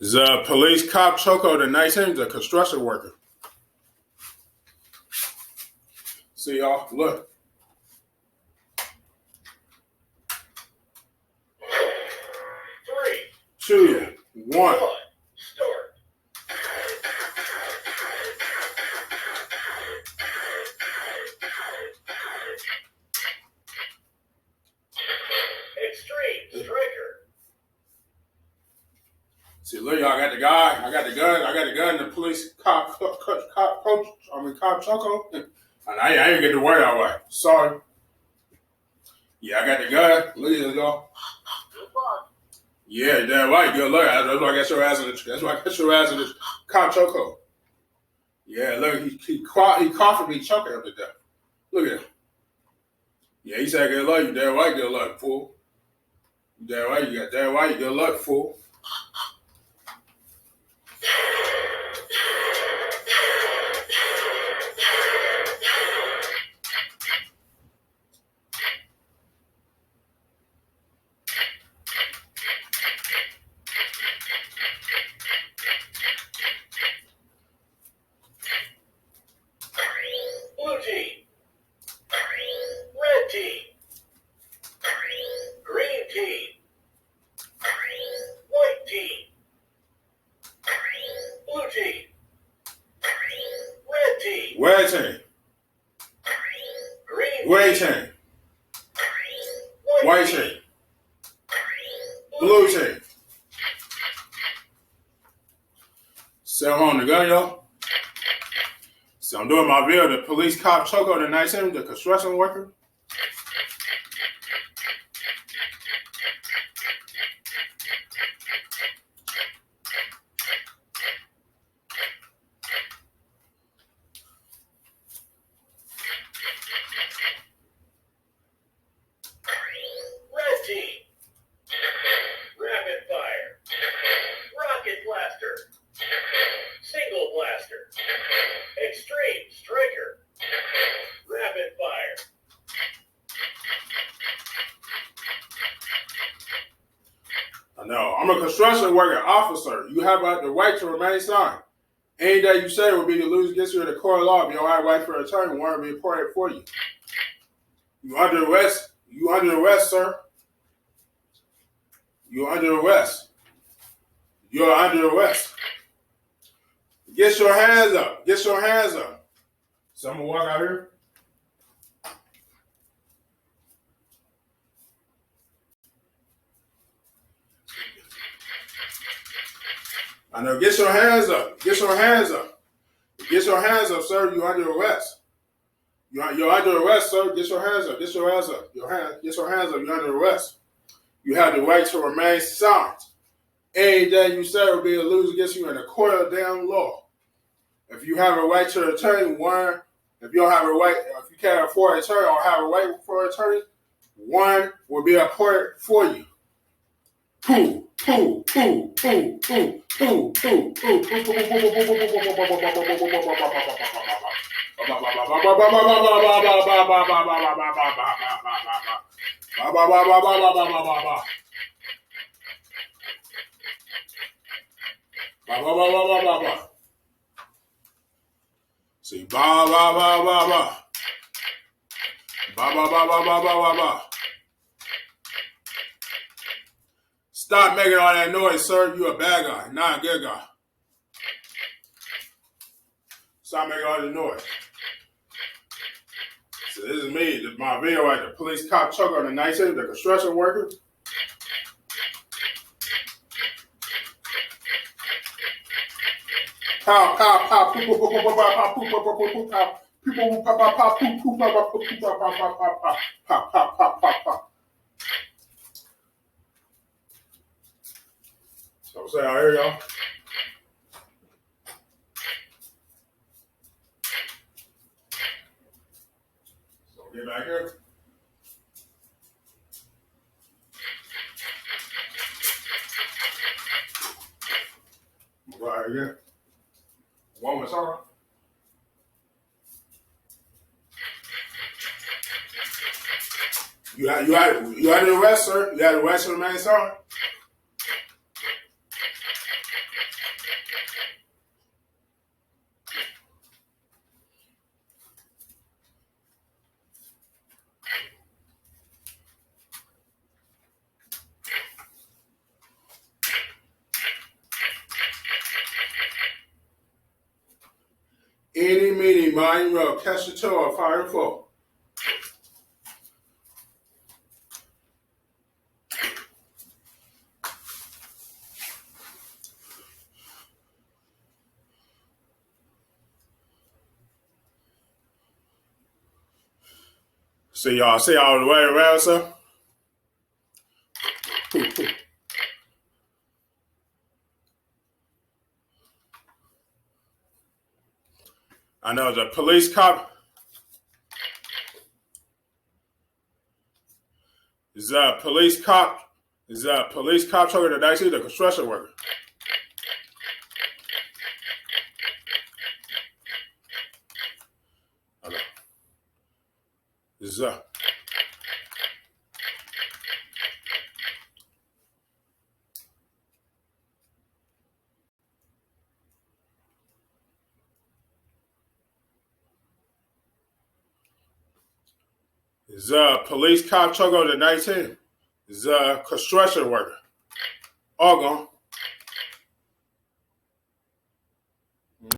The police cop chokehold at 19, the construction worker. See y'all, look. 3, 2, 1. Start. Extreme striker. See, look, y'all, I got the gun, the police cop chokehold. And I ain't get the word out right. Sorry. Yeah, I got the gun. Look at y'all. Good luck. Yeah, damn right. Good luck. That's why I got your ass in the cop chokehold. Yeah, look, he coughed me, choking him to death. Look at him. Yeah, he said good luck. You damn right, good luck, fool. You damn right, good luck, fool. Blue team. Red team. Green team. White team. Blue team. Red team. Red team. Green Red team. team. White team. Blue team. So I'm on the gun, y'all. So I'm doing my video. The police cop chokehold at 19, the construction worker. Red team. Rapid fire. Rocket blaster. Single blaster. Extreme striker. Rapid fire. I know. I'm a construction worker officer. You have the right to remain silent. Any day you say will be to lose against you in the court of law. If you don't have right for an attorney, warrant will be appointed for you. You under arrest. You under arrest, sir. You're under arrest. You're under arrest. Get your hands up. Get your hands up. So I'm gonna walk out here. I know. Get your hands up. Get your hands up. Get your hands up, sir. You're under arrest. You're under arrest, sir. Get your hands up. Get your hands up. Get your hands up. You're under arrest. You have the right to remain silent. Any day you say will be to lose against you in a court of damn law. If you have a right to an attorney, one. If you don't have a right, if you can't afford an attorney or have a right for an attorney, one will be appointed for you. Pooh, pooh, pooh, pooh, pooh, pooh, pooh, pooh. See, ba ba ba ba ba, ba ba ba ba ba ba ba ba. Stop making all that noise, sir. You a bad guy, not a good guy. Stop making all the noise. So this is me, this is my video right there. Police cop chokehold the 19, the construction worker. Pow, pow, pow, pow, pow, pow, pow, pow, pow, pow, pow, pow. People pop, pop, pop, poop, poop, pop, pop, poop, pop, pop, pop, pop, pop, pop, pop, pop, pop. So say out here, y'all. So get back here. Right here. One more time. You had the arrest, sir. You had the arrest for the main song. Eeny, meeny, miny, moe, catch the toe or fire and flow. See y'all the way around, sir. I know the police cop is a police cop trucker that actually the construction worker. Okay. Is police cop trucker the 19 is a construction worker. All gone.